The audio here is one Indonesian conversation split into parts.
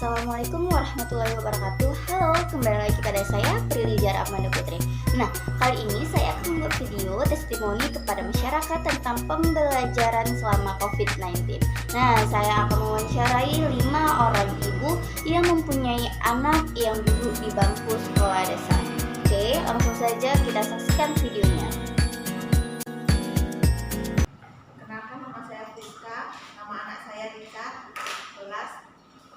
Assalamualaikum warahmatullahi wabarakatuh. Halo, kembali lagi kepada saya Prilly Jara Amanda Putri. Nah, kali ini saya akan membuat video testimoni kepada masyarakat tentang pembelajaran selama COVID-19. Nah, saya akan mewawancarai 5 orang ibu yang mempunyai anak yang duduk di bangku sekolah dasar. Oke, langsung saja kita saksikan videonya. Kenalkan, nama saya Friska, nama anak saya Rika, kelas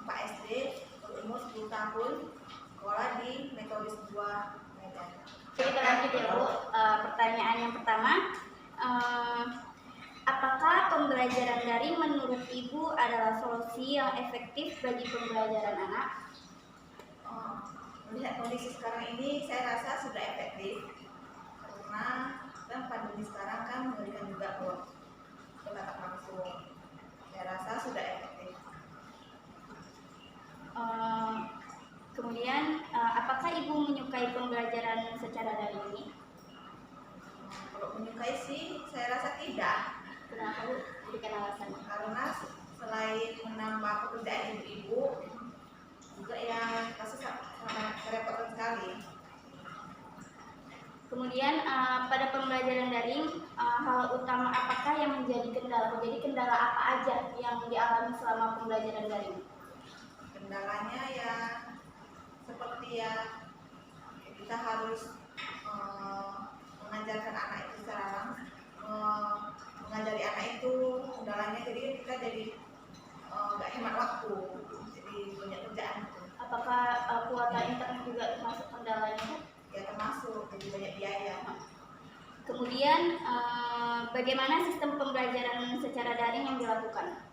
4 SD, berumur 10 tahun, sekolah di Metodis 2 Medan. Kita lanjut ya Bu. Pertanyaan yang pertama, apakah pembelajaran daring menurut Ibu adalah solusi yang efektif bagi pembelajaran anak? Melihat kondisi sekarang ini, saya rasa sudah efektif karena pandemi sekarang kan memberikan juga tatap langsung. Saya rasa sudah efektif. Kemudian, apakah Ibu menyukai pembelajaran secara daring ini? Kalau menyukai sih, saya rasa tidak. Kenapa Bu? Berikan alasannya. Karena selain menambah pekerjaan ibu-ibu, juga yang pasti sangat merepotkan sekali. Kemudian pada pembelajaran daring, hal utama apakah yang menjadi kendala? Jadi kendala apa aja yang dialami selama pembelajaran daring? Kendalanya ya seperti ya kita harus mengajarkan anak itu secara langsung, mengajari anak itu kendalanya, jadi kita jadi nggak hemat waktu, jadi banyak kerjaan. Apakah kuota internet juga termasuk kendalanya? Ya termasuk, jadi banyak biaya. Kemudian bagaimana sistem pembelajaran secara daring yang dilakukan?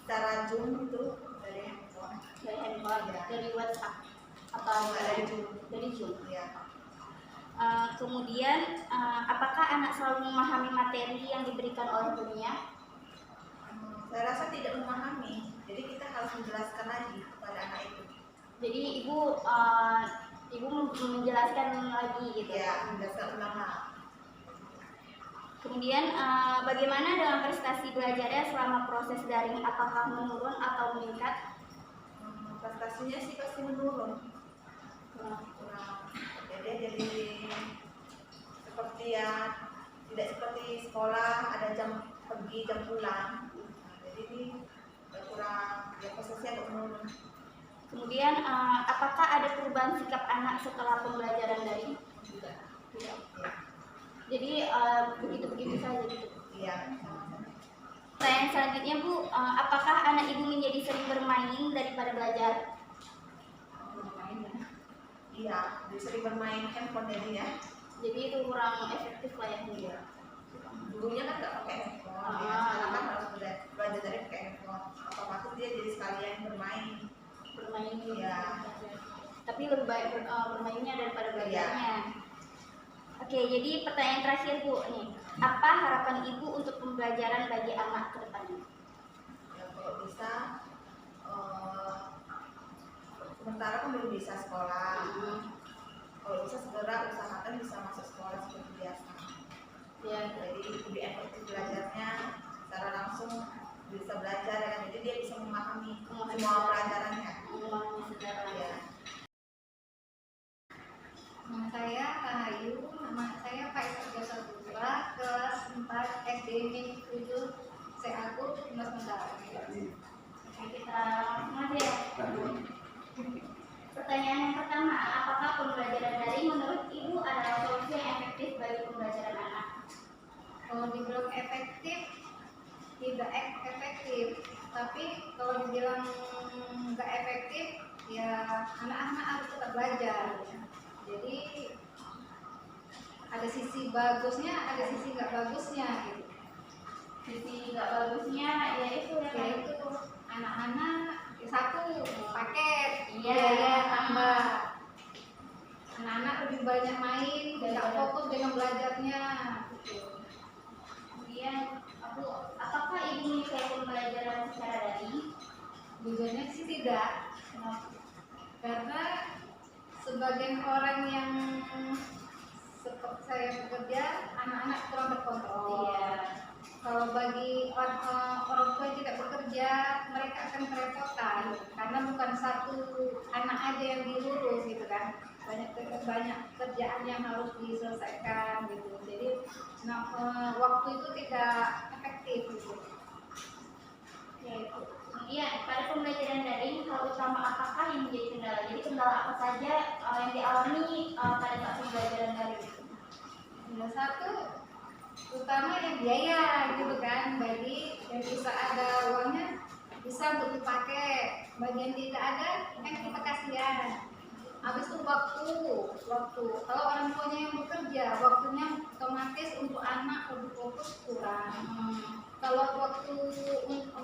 Secara Zoom itu dari handphone, Ya. Dari WhatsApp atau dari Zoom. Dari Zoom. Ya. Kemudian apakah anak selalu memahami materi yang diberikan oleh gurunya? Saya rasa tidak memahami, jadi kita harus menjelaskan lagi kepada anak itu. Jadi ibu menjelaskan lagi gitu. Ya, menjelaskan ulang. Kemudian bagaimana dengan prestasi belajarnya selama proses daring? Apakah menurun atau meningkat? Prestasinya sih pasti menurun. Kurang. Jadi seperti ya tidak seperti sekolah ada jam pergi jam pulang. Jadi ini kurang, ya prosesnya agak menurun. Kemudian apakah ada perubahan sikap anak setelah pembelajaran daring? Tidak. Tidak. Jadi begitu-begitu saja gitu. Iya. Pertanyaan selanjutnya Bu, apakah anak Ibu menjadi sering bermain daripada belajar? Bermain ya. Iya, jadi sering bermain handphone jadinya. Jadi itu kurang efektif lah ya Bu. Iya. Dulunya kan nggak pakai handphone, ya. Sekarang kan harus belajar dari pakai handphone. Otomatis dia jadi sekalian bermain. Bermain gitu. Iya. Tapi lebih baik bermainnya daripada belajarnya. Oke, jadi pertanyaan terakhir Bu nih, apa harapan Ibu untuk pembelajaran bagi anak ke depannya? Ya, kalau bisa, sementara kan belum bisa sekolah. Kalau bisa segera usahakan bisa masuk sekolah seperti biasa. Ya. Jadi lebih efektif belajarnya, secara langsung bisa belajar ya, jadi dia bisa memahami semua pelajarannya. Ya. Nama saya Rahayu, nama saya Faisal Jasaputra, kelas 4 SD Negeri 7 Seaku, Dimas Mentara. Oke, kita langsung aja ya. Pertanyaan yang pertama, apakah pembelajaran daring menurut Ibu adalah solusi yang efektif bagi pembelajaran anak? Kalau dibilang efektif, tidak efektif. Tapi kalau dibilang nggak efektif, ya anak-anak harus tetap belajar. Jadi ada sisi bagusnya, ada sisi nggak bagusnya gitu. Sisi nggak bagusnya yaitu Anak-anak satu paket, Iya. biaya tambah. Anak-anak lebih banyak main, nggak fokus dengan belajarnya. Gitu. Kemudian apakah Ibu menyukai pembelajaran secara daring? Jujurnya sih tidak, karena sebagian orang yang seperti saya bekerja, anak-anak kurang terkontrol. Iya. Kalau bagi orang tua yang tidak bekerja, mereka akan kerepotan karena bukan satu anak aja yang diurus gitu kan. Banyak kerjaan yang harus diselesaikan gitu. Jadi waktu itu tidak efektif gitu. Oke, kemudian pada pembelajaran daring hal utama apakah yang menjadi kendala? Jadi kendala apa saja yang dialami pada saat pembelajaran daring? Nomor satu utama yang biaya gitu kan, bagi yang bisa ada uangnya bisa untuk dipakai, bagi yang tidak ada kan kita kasihan. Habis itu waktu kalau orang tuanya yang bekerja, waktunya otomatis untuk anak lebih fokus kurang. Kalau waktu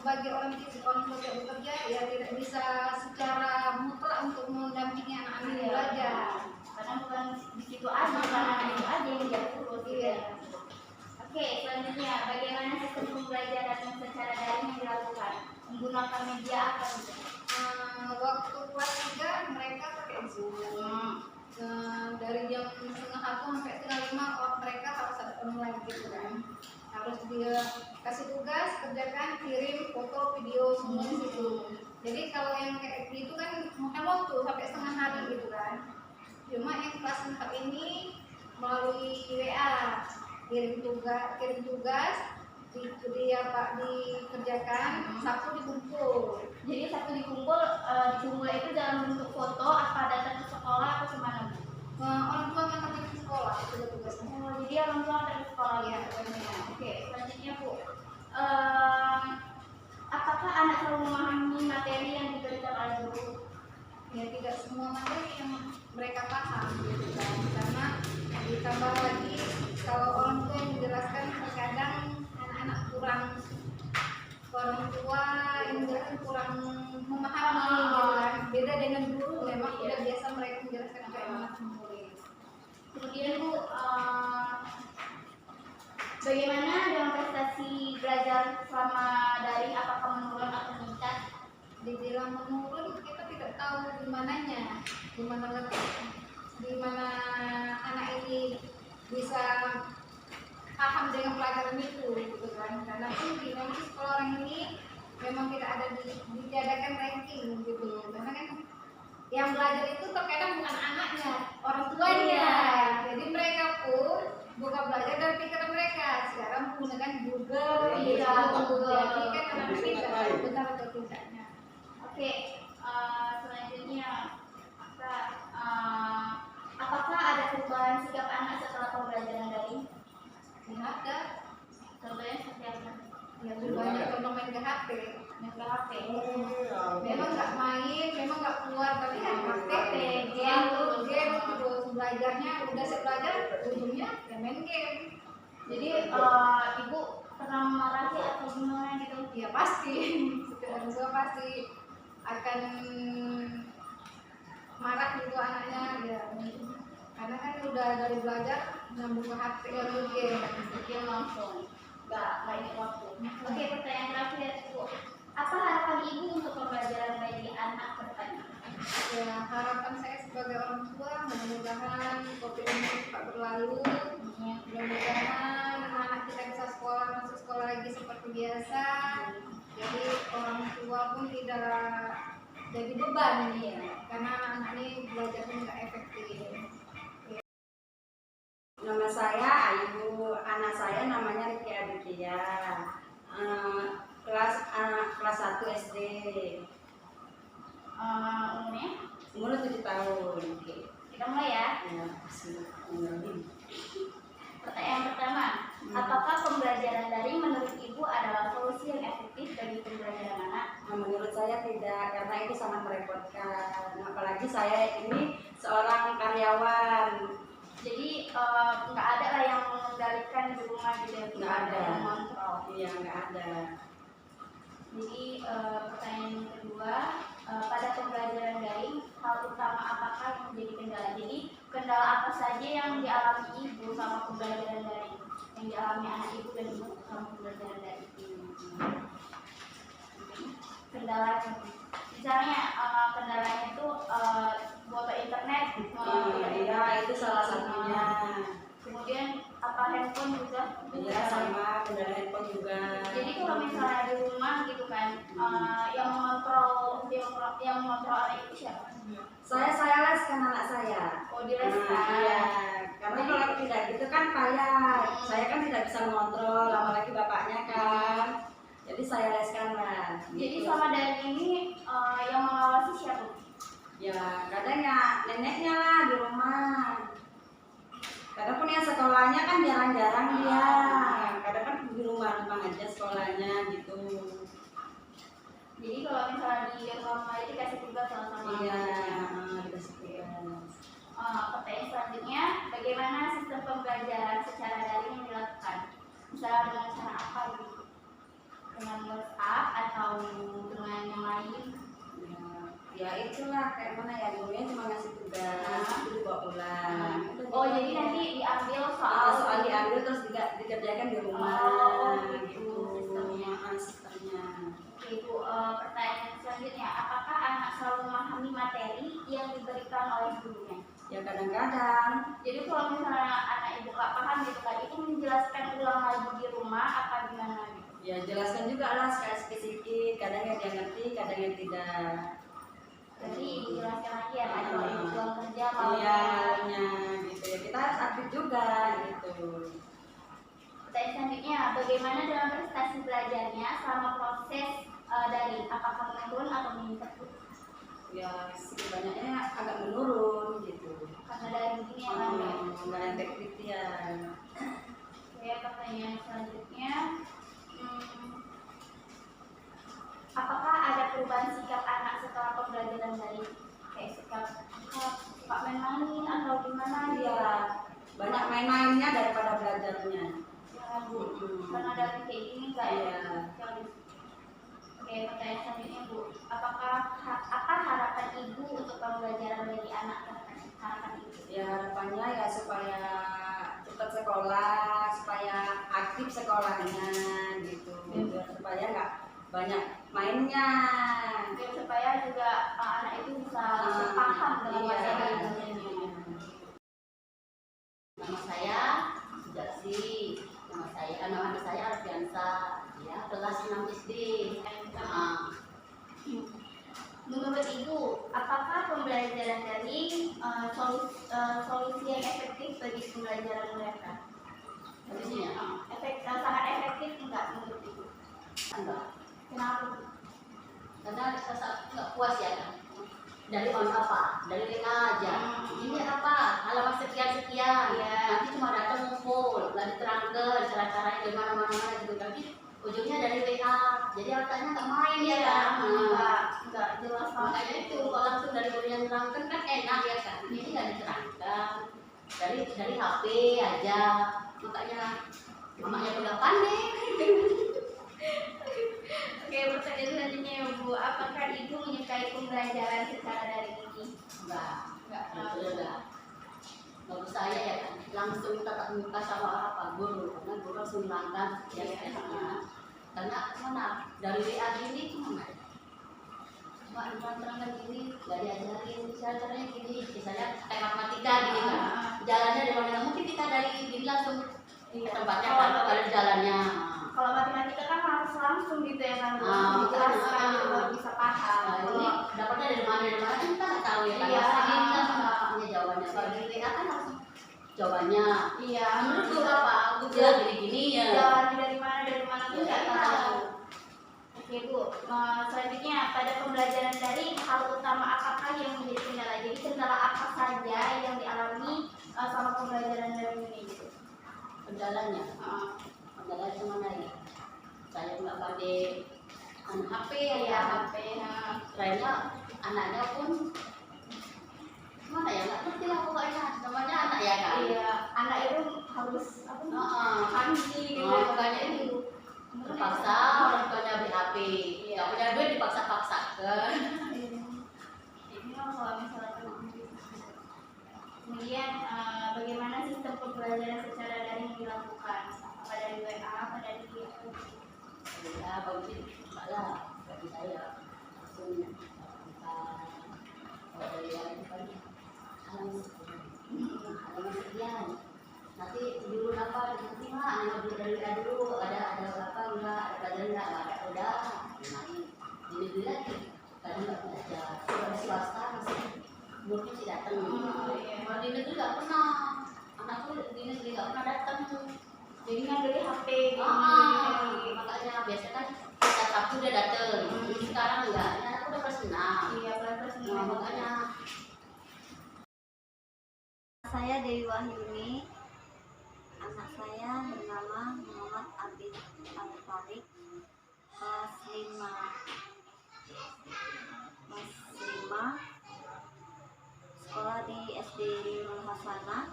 bagi orang tua yang bekerja ya tidak bisa secara mutlak untuk mendampingi anak-anak belajar. Karena bukan di situ aja, karena itu aja yang dia urus. Iya. Oke, selanjutnya bagaimana sistem pembelajaran secara daring yang dilakukan? Menggunakan media apa gitu? Waktu kelas 3 mereka pakai Zoom. Dari jam setengah 1 sampai setengah 5 mereka harus ada online gitu kan. Harus dia kasih tugas, kerjakan, kirim foto, video semua di situ. Jadi kalau yang kayak gitu kan makan waktu sampai setengah hari gitu kan. Cuma yang kelas 4 ini melalui WA kirim tugas dikerjakan, Sabtu dikumpul. Jadi Sabtu dikumpul itu dalam bentuk foto apa datang ke sekolah atau gimana? Orang tua ngantar ke sekolah itu tugasnya. Oh, jadi orang tua antar ke sekolah ya. Oke, selanjutnya Bu, apakah anak selalu memahami materi yang diberikan oleh guru? Ya tidak semua materi yang mereka paham gitu kan, karena ditambah lagi kalau orang tua yang menjelaskan terkadang anak-anak kurang, orang tua yang menjelaskan kurang memahami gitu kan. Beda dengan guru, memang udah biasa mereka menjelaskan apa yang anak murid. Kemudian Bu, bagaimana dengan prestasi belajar selama daring? Apakah menurun atau meningkat? Dibilang menurun, kita tidak tahu di mananya, di mana anak ini bisa paham dengan pelajaran itu gitu kan. Karena pun di memang sekolah orang ini memang tidak ada ditiadakan ranking gitu, karena kan yang belajar itu terkadang bukan anaknya, orang tuanya. Jadi mereka pun bukan belajar dari pikiran mereka, sekarang menggunakan Google gitu. Jadi kan anak tidak tahu benar atau tidaknya. Oke, selanjutnya apakah ada perubahan sikap anak setelah pembelajaran daring? Tidak ada. Contohnya seperti apa? Ya banyak contoh main ke HP. Main ke HP. Memang nggak main, memang nggak keluar, tapi kan HP, game terus belajarnya udah saya belajar, ujungnya ya main game. Jadi ibu pernah marahi atau gimana gitu? Ya pasti, setiap orang tua pasti akan marah gitu anaknya ya. Karena kan udah dari belajar nyambung ke HP Dia langsung nggak banyak waktu. Oke, pertanyaan terakhir Bu, apa harapan ibu untuk pembelajaran bagi anak ke depannya? Ya harapan saya sebagai orang tua mudah-mudahan COVID ini cepat berlalu, mudah-mudahan anak kita bisa masuk sekolah lagi seperti biasa, jadi orang tua pun tidak jadi beban ya, karena anak ini belajarnya nggak efektif. Nama saya Ayu, anak saya namanya Riki Adikia, kelas 1 SD. Umurnya? Umur 7 tahun. Kita mulai ya. Ya, Pertanyaan pertama, apakah pembelajaran daring menurut ibu adalah solusi yang efektif bagi pembelajaran anak? menurut saya tidak, karena itu sangat merepotkan. Apalagi saya ini seorang karyawan. Jadi nggak ada lah yang mengendalikan di rumah gitu ya? Nggak ada. Yang mengontrol. Iya, nggak ada. Jadi pertanyaan yang kedua, pada pembelajaran daring hal utama apakah yang menjadi kendala? Jadi kendala apa saja yang dialami ibu sama pembelajaran daring? Yang dialami anak ibu dan ibu sama pembelajaran daring? Kendalanya, misalnya kendalanya itu kuota internet. Iya, itu salah satunya. Kemudian apa apa handphone juga? Iya, sama kendala handphone juga. Jadi kalau misalnya di rumah gitu kan, yang mengontrol anak itu siapa? Saya leskan anak saya. Oh, dileskan. Iya, karena kalau tidak gitu kan payah. Saya kan tidak bisa mengontrol, apalagi bapaknya kan. Jadi saya leskan lah. Jadi gitu. selama dari ini yang mengawasi siapa? Ya kadang ya neneknya lah di rumah. Kadang pun yang sekolahnya kan jarang-jarang dia. Kadang kan di rumah aja sekolahnya gitu. Jadi kalau misalnya di rumah itu dikasih tugas sama Iya, dikasih tugas. pertanyaan selanjutnya, bagaimana sistem pembelajaran secara daring yang dilakukan? Misalnya dengan cara apa gitu? Dengan WhatsApp atau dengan yang lain? Ya itulah kayak mana ya, gurunya cuma ngasih tugas, itu dibawa pulang. Oh, jadi nanti diambil soal diambil terus dikerjakan di rumah. Oh, gitu sistemnya. Sistemnya. Oke, Bu, pertanyaan selanjutnya, apakah anak selalu memahami materi yang diberikan oleh gurunya? Ya kadang-kadang. Jadi kalau misalnya anak ibu nggak paham gitu kan, itu menjelaskan ulang lagi di rumah apa gimana gitu? Ya jelaskan juga lah sedikit-sedikit, kadang yang dia ngerti, kadang yang tidak. Jadi dijelaskan lagi ya kan, kalau ibu pulang kerja Iya, malamnya gitu ya, kita harus aktif juga gitu. Pertanyaan selanjutnya, bagaimana dengan prestasi belajarnya selama proses daring? Apakah menurun atau meningkat? Ya sebenarnya agak menurun gitu. Karena daring ini ya kan? Nggak ada kriteria. Oke, pertanyaan selanjutnya, apakah ada perubahan sikap anak setelah pembelajaran daring? Kayak sikap suka main-main atau gimana? Iya, banyak main-mainnya daripada belajarnya. Ya, Bu. Karena daring kayak gini nggak ya? Iya. Oke, pertanyaan selanjutnya, Bu. Apa harapan Ibu untuk pembelajaran bagi anak? Harapan Ibu? Ya harapannya ya supaya cepat sekolah, supaya aktif sekolahnya gitu. Biar supaya nggak banyak mainnya. Biar supaya juga anak itu bisa langsung paham dengan Iya. materi belajarnya. Nama saya Sujasi, nama saya Alfiansa, ya kelas 6 SD. Menurut Ibu, apakah pembelajaran daring solusi yang efektif bagi pembelajaran mereka? Solusinya? Sangat efektif enggak menurut Ibu? Enggak, Kenapa? karena rasa nggak puas ya kan. Dari on apa? Dari WA aja. Ini apa? Halaman sekian. Iya. Nanti cuma datang ngumpul, nggak diterangkan cara-caranya di mana-mana gitu. Tapi ujungnya dari WA. Jadi otaknya nggak main ya kan. Enggak jelas banget. Makanya itu kalau langsung dari guru yang terangkan kan enak ya kan. Ini nggak diterangkan. Dari HP aja. Makanya mamanya udah panik. Oke, pertanyaan selanjutnya ya, Bu, apakah Ibu menyukai pembelajaran secara daring ini? Enggak terlalu enggak. Bagus saya ya kan, langsung tatap muka sama apa guru, karena guru langsung melangkah ya kan. Karena mana dari WA gini cuma terangkan gini, nggak diajarin caranya gini, misalnya kayak matematika gini kan, jalannya dari mana? Mungkin kita dari gini langsung tempatnya kan, kalau jalannya. Kalau matematika kan harus langsung gitu ya kan, Dijelaskan gitu baru bisa paham. Ini dapatnya dari mana kan kita nggak tahu ya kan. Iya. Ini kita punya jawabannya. Kalau di WA kan langsung jawabannya. Iya, Menurut guru apa? Guru bilang gini-gini ya. jalannya dari mana pun nggak tahu. Oke, Bu, selanjutnya pada pembelajaran daring hal utama apakah yang menjadi kendala? Jadi kendala apa saja yang dialami sama pembelajaran daring ini gitu? Kendalanya cuma ya. Saya nggak pakai HP ya. HP. Lainnya anaknya pun mana ya, nggak ngerti lah pokoknya. Namanya anak ya kan. Iya, anak itu harus mandi gitu. Makanya itu terpaksa orang tuanya beli HP. Nggak punya duit dipaksa-paksakan. Ini kalau misalnya kemudian bagaimana sistem pembelajaran secara daring dilakukan? Apa dari WA, apa dari Ya, bagus lah bagi saya langsung kita dari yang itu kan halaman sekian nanti dulu apa nengok dulu ada apa enggak, ada pelajaran enggak ada, udah main di negeri lagi kadang nggak belajar. Kalau di swasta masih mungkin sih datang. Kalau di negeri nggak pernah, anakku di negeri nggak pernah datang. Jadi ngambil HP Makanya biasa kan kita Sabtu dia datang. Sekarang enggak, anakku udah kelas 6. iya kelas Makanya Saya Dewi Wahyuni. Anak saya bernama Muhammad Abid Al-Farid, kelas 5. Sekolah di SD Nurul Hasanah.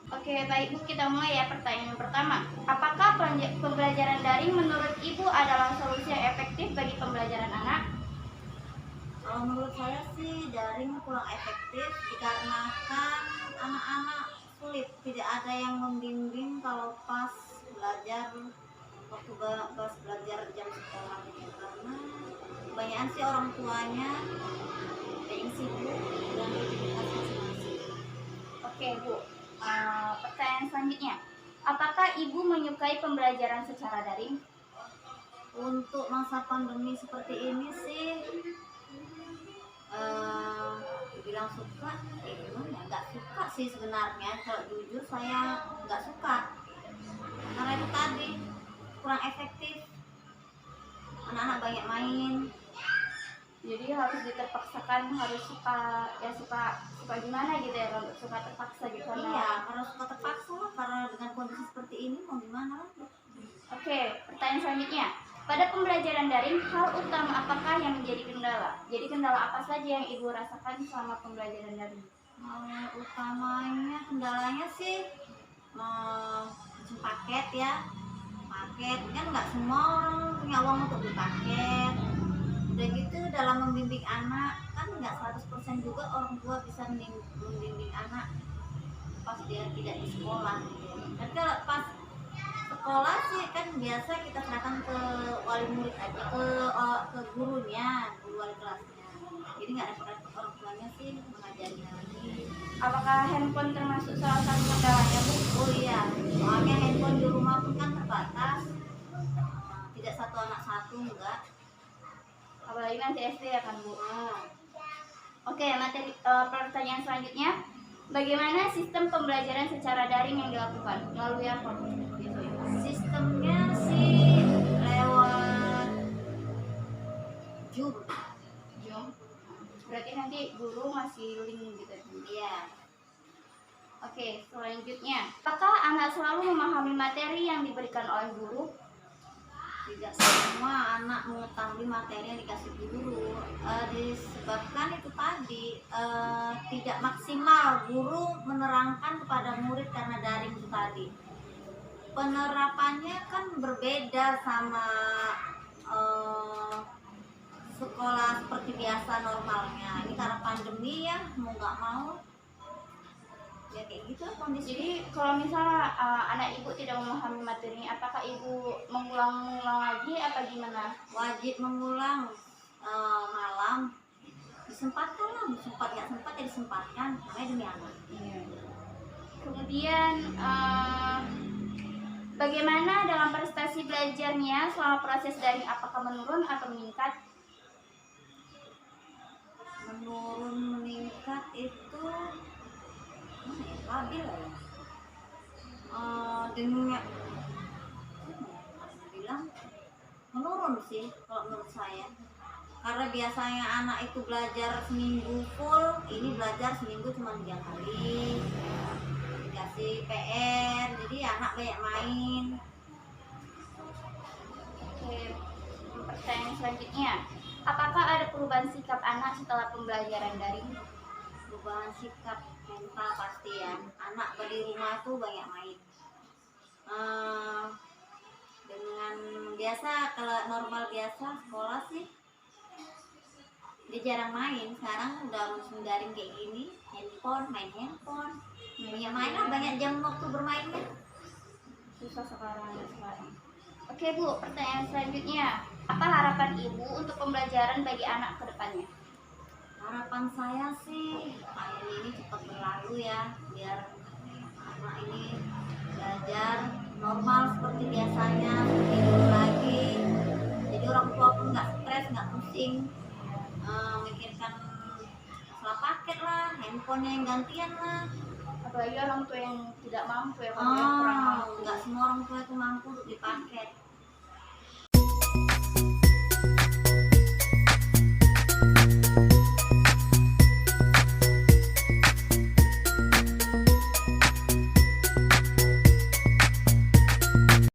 Oke, baik Bu, kita mulai ya pertanyaan yang pertama. Apakah pembelajaran daring menurut Ibu adalah solusi yang efektif bagi pembelajaran anak? Kalau menurut saya sih daring kurang efektif dikarenakan anak-anak sulit, tidak ada yang membimbing kalau pas belajar waktu pas belajar jam sekolah itu, karena kebanyakan sih orang tuanya yang sibuk dan aktivitas masing-masing. Oke Bu, pertanyaan selanjutnya. Apakah Ibu menyukai pembelajaran secara daring? Untuk masa pandemi seperti ini sih dibilang suka, gimana? Nggak suka sih sebenarnya. Kalau jujur saya nggak suka karena itu tadi kurang efektif. Anak-anak banyak main. Jadi harus diterpaksakan, harus suka gimana gitu ya, kalau suka terpaksa gitu karena. Iya, karena suka terpaksa lah, karena dengan kondisi seperti ini mau gimana lagi. Oke, pertanyaan selanjutnya. Pada pembelajaran daring, hal utama apakah yang menjadi kendala? Jadi kendala apa saja yang Ibu rasakan selama pembelajaran daring? Utamanya kendalanya sih paket ya. Paket kan nggak semua orang punya uang untuk beli paket. Udah gitu dalam membimbing anak kan nggak 100% juga orang tua bisa membimbing anak pas dia tidak di sekolah. Dan kalau pas sekolah sih kan biasa kita serahkan ke wali murid aja, ke gurunya, guru wali kelasnya. Jadi nggak ada orang tuanya sih mengajarinya lagi. Apakah handphone termasuk salah satu kendalanya Bu? Oh iya, soalnya handphone di rumah pun kan terbatas. Tidak satu anak satu enggak. Apalagi nanti SD ya kan Bu. Oke, pertanyaan selanjutnya. Bagaimana sistem pembelajaran secara daring yang dilakukan? Melalui apa? Gitu ya. Sistemnya sih lewat Zoom. Zoom. Berarti nanti guru masih link gitu. Iya. Oke, selanjutnya. Apakah anak selalu memahami materi yang diberikan oleh guru? Tidak semua anak mengetahui materi yang dikasih guru, disebabkan itu tadi tidak maksimal guru menerangkan kepada murid karena daring itu tadi. Penerapannya kan berbeda sama sekolah seperti biasa normalnya. Ini karena pandemi ya, mau nggak mau ya kayak gitu kondisi. Jadi kalau misalnya anak Ibu tidak memahami materinya, apakah Ibu mengulang-ulang lagi apa gimana? Wajib mengulang malam, disempatkan lah, sempat nggak sempat ya disempatkan, namanya demi anak. Kemudian bagaimana dalam prestasi belajarnya selama proses daring, apakah menurun atau meningkat? Menurun meningkat itu labil lah ya. Dengan bilang menurun sih kalau menurut saya, karena biasanya anak itu belajar seminggu full, ini belajar seminggu cuma 3 kali, dikasih PR, jadi anak banyak main. Oke, pertanyaan selanjutnya. Apakah ada perubahan sikap anak setelah pembelajaran daring? Perubahan sikap mental pasti ya. Anak di rumah tuh banyak main. Dengan biasa kalau normal biasa sekolah sih dia jarang main. Sekarang udah musim daring kayak gini, main handphone. Banyak main lah, banyak jam waktu bermainnya. Susah sekarang. Oke Bu, pertanyaan selanjutnya. Apa harapan Ibu untuk pembelajaran bagi anak ke depannya? Harapan saya sih pandemi ini cepat berlalu ya, biar anak ini belajar normal seperti biasanya, seperti dulu lagi. Jadi orang tua pun nggak stres, nggak pusing mikirkan masalah paket lah, handphonenya yang gantian lah. Apalagi orang tua yang tidak mampu ya, Pak, yang kurang mampu. Nggak semua orang tua itu mampu untuk dipaket.